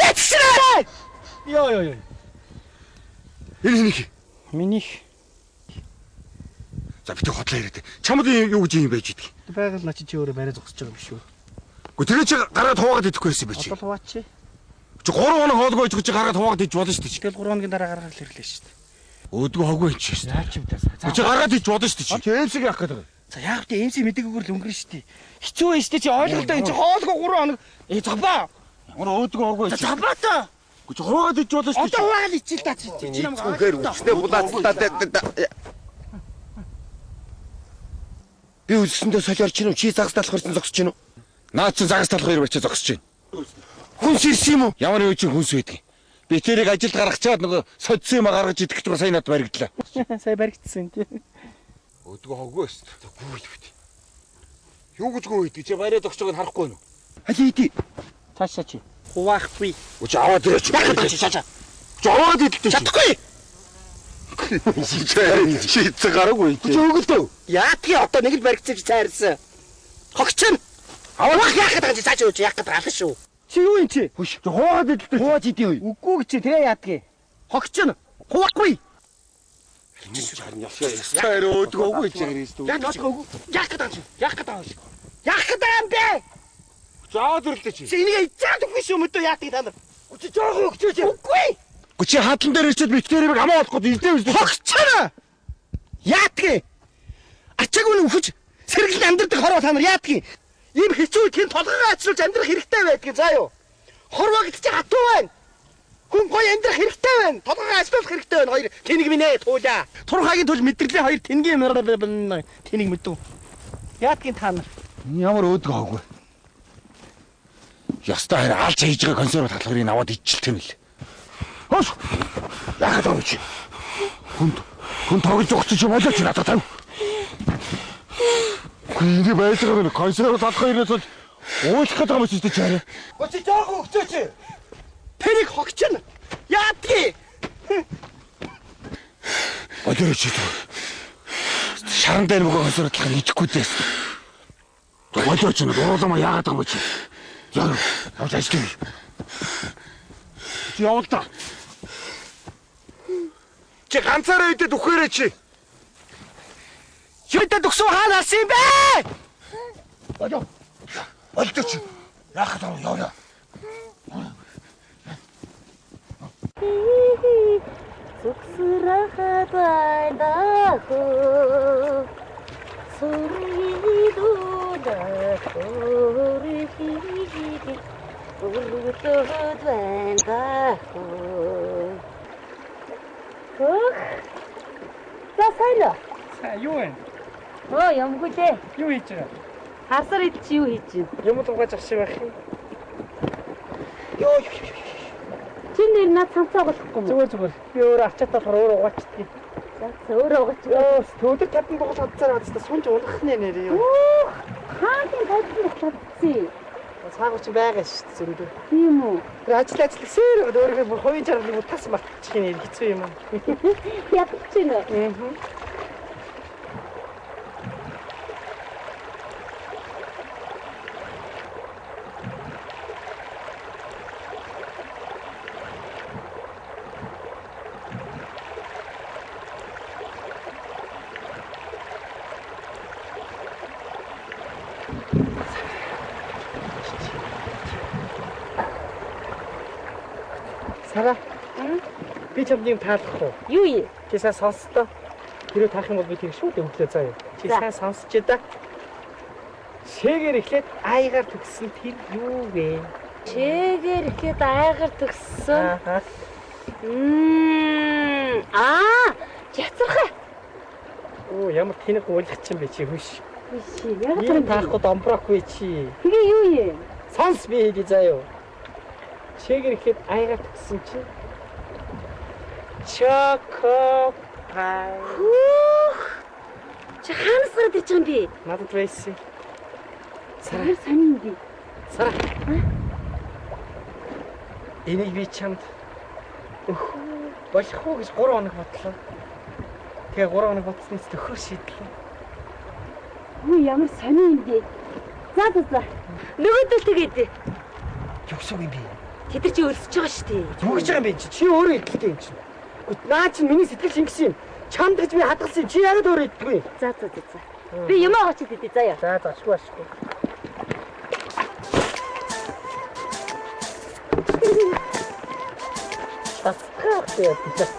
Эцсэрээ! Ёо. Энийг Минийх за битүү хотлоо яриад. Чамд юу гэж юм байж идэх. байгаль начи чи өөрөө барай зогсож байгаа юм шүү. Гэхдээ тэгээ чи гараад хуваагаад идэхгүй байсан байж. Одоо хуваач. Чи 3 хоног хоолгүй байж чи гараад хуваагаад идэж болно шүү дээ. Тэгэл 3 хоногийн дараа гаргаад ирлээ шүү дээ. Өөдгөө хоггүй юм чи шүү дээ. Яач юм даа. Чи гараад идэж болно шүү дээ. Чи эмсэг яах гэдэг. За яах вэ? Эмси мэдээгээр л өнгөрөн шүү дээ. Хэцүү байж дээ чи ойлголоо энэ чи хоолгүй 3 хоног. Зогбаа. Ямар өөдгөө хоггүй чи. Зогбаа та. Чи хуваагаад идэж болно шүү дээ. Одоо хуваагаад ичил та чи намайг. Үнэхээр үстэй булаацтай. Би үсгэндээ солиорч чинь чи загас талах хэрсэн зогсож чинь үү? Наад чи загас талах хоёр бачаа зогсож чинь. Хүнс ирсэн юм уу? Ямар юу чи хүнс байдаг? Би тэрийг ажилд гаргачаад нөгөө содсон юм гаргаж идэх гэж сайн надад баригдлаа. Сая баригдсан тий. Өөдгөө хоггүй шүү дээ. Гүйд бит. Юу гэж гүйд чи бариад огч байгааг харахгүй юу? Хали иди. Цаашаа чи. Хуваахгүй. Үгүй аваад ирээч. Чачаа. Жоод идэлтэй чи. Чадахгүй. Шийдсэн гараагүй чи. Өглөө. Яатгий одоо нэг л баригдсан чи цайрсан. Хогч нь. Авах яах гэдэг чи цааш юу яах гэдэг алах шүү. Чи юу юм чи? Хүш. Хуваад идэлтэй. Хувааж идэв юу? Үгүй чи тэгээ яатгий. Хогч нь. Хуваахгүй. Яар өөдгөө хоггүй чи хэрэгс. Яах гэдэг чи? Яах гэдэг юм? Яах гэдэг юм бэ? Заад ирлээ чи. Чи энийг ичээд өгөх шүү мөдөө яатгий та нар. Чи жоохон өгчөөч. Үгүй. Чи хадлан дээр ирчээд битгээрийг хамаа болохгүй ирдээ үү? Хогчоо. Яатгий. Ачааг нь өхөж сэргэлэн амьдрдаг хорвоо та нар яатгий. Ийм хэцүү тийм толгойгоо ачруулж амьдрах хэрэгтэй байдгийг заа юу. Хорвоо гэдэг чи хатуу байна. Хүн гоё амьдрах хэрэгтэй байна. Толгойгоо ачруулах хэрэгтэй байна. Хоёр тэнийг минь туулаа. Турхаагийн тул мэдрэлийн хоёр тэнгийн тэнийг мэдв. Яатгийн та нар. Ямар өөдгөө хоггүй. Ястаа хараа алж хийж байгаа консерв талхрыг аваад ичэлт юм л. Хош. Яагаад авч чи? Хүн тоглож өгч чи болооч надад тав. Энийг байж байгаа нь консерв талхрыг бол уучлах гэдэг юм шүү дээ чи хараа. Чи жоохон өгчөөч. Тэрийг хогч нь. Яатгий. Болооч чи. Шаран дээр нөгөө консерв талхрыг идэхгүй дээс. Болооч нь уруулаа яагаад байгаа юм чи? Яа, авч ажил. Чи явал та. Чи ганцаараа идээд үхээрээ чи. Юутай төгсөө хаана алсан юм бэ? Болоо. Болдоч. Яах вэ? Яваа. Суксрахад байдахо. Суридуда хорихиги. Урутод байдахо. За сайн. За юу вэ? Ямгүй дээ. Юу хийж байгаа? Хасар ид чи юу хийж байна? Юм дуугаж ах шиг байх юм. Чи нэр над цанцаа болохгүй мө? Зүгээр. Би өөрөө ачаатаа өөрөө угаачдгийг. За өөрөө угаач. Төвдөр татан дуугаж хадцаар хадцаа сунж унах нэ нэр юу. Хааны тайлбар чадчих. Цаагаар чи байгаа шүү дээ зөндөө. Тийм үү? Тэр ажилласээр өөрийнхөө бүр хувийн чаргалыг тас мартчих юм хэцүү юм. Ядчих чинь. Сара. Би чамдыг таалах уу? Юу юм? Чи сайн сонстоо. Тэрөө таах юм бол би тэг шууд өглөө заа юу. Чи сайн сонсч да. Шээгээр эхлээд айгаар төгссөн тэр юу вэ? Шээгээр ихэд айгаар төгссөн. Яцрах. Оо ямар тэнэг уулгах юм бэ чи хүш. Биш яг юм таахгүй домброохгүй чи. Тэгээ юу юм? Сонс би хийе заа юу. Шээгээр ихэд айгаар төгссөн чи. Choco pie. Чи хаанаас гараад ирж байгаа юм бэ? Надад байсан. Сара сонин би. Сара. Энийг би чамд болох уу гэж 3 хоног бодлоо. Тэгээ 3 хоног бодснээс төхөр шийдлээ. Хөө ямар сонин юм бэ? За. Нөгөөдөл тэгээд. Юусаг юм бэ? Тэд нар чи өрсөж байгаа шүү дээ. Зүгэж байгаа юм бэ чи. Чи өөрөө идэлтэй юм чи. Наа чи миний сэтгэл шингэж юм. Чамд гэж би хадгалсан юм. Чи яагаад өөрөө иддэггүй? За. Би юм агач идэ заяа. За ашгүй.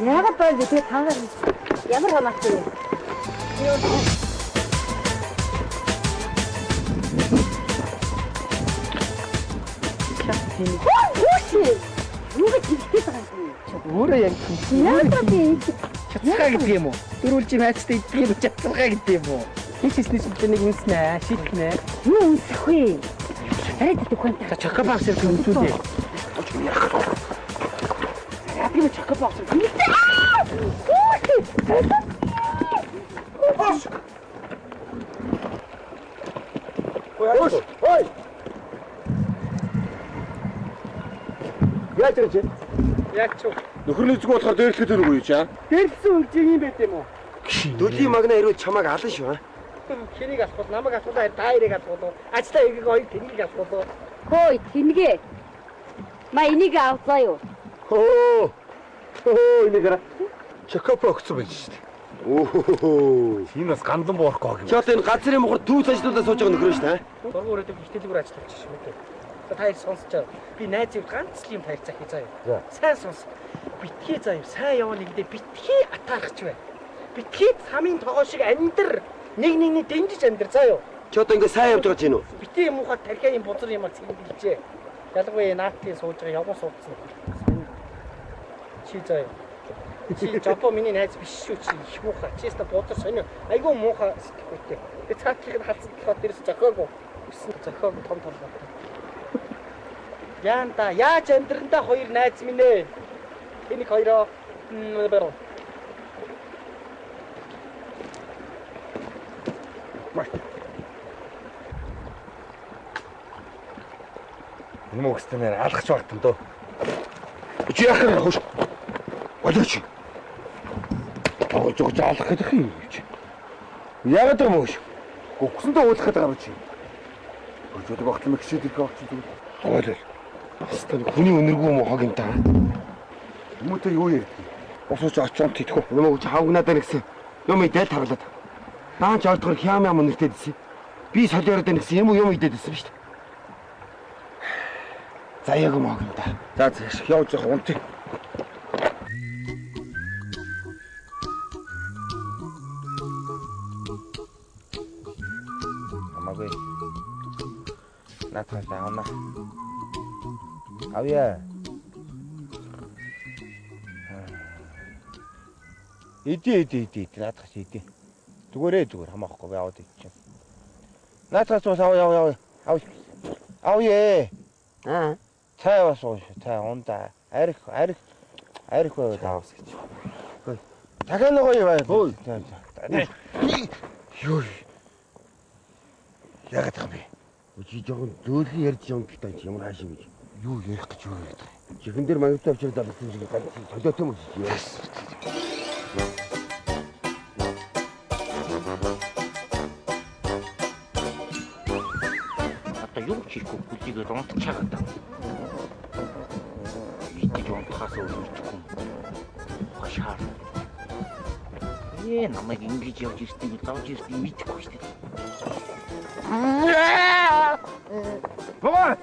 Яагаад бай би тэгээ таагаар ямар хамаатай юм. Юу гэж хэлдэг байгаа юм. Өөрөө яг Яагаад би чацгаа гэдэг юм уу? Дөрүүлж найцтай идэх юм чацгаа гэдэг юм уу? Хийчихсэн чинь нэг үнснэ, шийднэ. юу үнсэх вэ? Арай дэх хүн та. Чокобакс яг үнсүүлээ. Яг юм чокобакс. Ой. Яаж ирж? Яг ч. Нөхөрний зүг болохоор дээрлэхэд өрөг үү чаа? Дээрсэн үнж юм байт юм уу? Дөлийн магна ирвэл чамайг алан шүү. Хэнийг асуул, намайг асуул, та хоёрыг асуул. Ажлаа игийг хоёр тэнийг асуул. Хөөе, тэнгээ. Ма энийг авцаа юу? Хөө энийг чокопокс байж шүү дээ. Оо. Энэ бас гандан буурахгүй Чи одоо энэ газрын мухар түүх ажлуудаа сууж байгаа нөхөр шүү дээ. Дургур өдөг ихтэлгүүр ажиллаж шүү дээ. За та хоёр сонсчоо. Би найз зөв ганц л юм тарих захий заяа. Сайн сонс. Битгий заяа. Сайн яваа нэгдээ битгий атаарч бай. Битгий самын тогоо шиг амьдр. Нэг дэмжиж амьдр заяа. Чи одоо ингэ сайн явж байгаа ч юм уу? Битгий юм ухаа тархиа юм бузар юм цэглэлжээ. Ялангуяа наатгийн сууж байгаа явган суудсан. Чи заяа. Чи жопо миний найз биш шүү чи их муухай. Чи яста бузар сонио. Айгуу муухай сэтгэхүйтэй. Би цаатлыг халцсан болохоор дээрс зохиогүй. Ирсэн зохиог том байна. Янда яаж амьдрандаа хоёр найз минь ээ. Энийг хоёроо бэрөө. Энэ мөгстөнээр алгах багтан дөө. Чи яах вэ хөөш? Болооч. Зогж алах гэдэг юм чи. Яагаад юм хөөш? Гүгсэндээ уулах гэдэг юм чи. Өчигдөр багтлан мэгшээд ирэх авч зүгээр. Ойлоо. Стэн хүний өнөргүй юм хог юм та. Хүмүүстээ юу ярьдаг? Босооч очонд тэтгэв. Юм уу чи хавгнаад байна гэсэн. Юм идэл таглаад. Даанч олдгор хям нэртэд ирсэн. Би солиороод байна гэсэн юм идээд ирсэн шүү дээ. За яг юм хог юм та. За явж явах унтыг. Амагүй. Натаа таана. Авья. Иди. Наатах иди. Зүгээр хамаахгүй би аваад идчих. Наатахаас бас ав. Авье. Цай бас ууш. Цай унда. Арих байгаад авс гэж. Хөөе. Дахиад нэг гоё бай. Хөөе. Юу. Яагаад юм бэ? Чи жоохон дөөлхөн ярьж юм гэдэг чи ямар хаашаа гэж. Юу ярих гэж юу яриад байгаа. Чихэн дээр мангар авчирд авсан шиг ганц солиотой юм чи. Одоо юу хийхгүй гүлийгээ унтчихагаад байна. Идэж унтахаас өөрчлөхгүй. Хашаа. Намайг ингэж явж ирснийг зовж ирснийг мэдэхгүй шүү дээ. Богоо.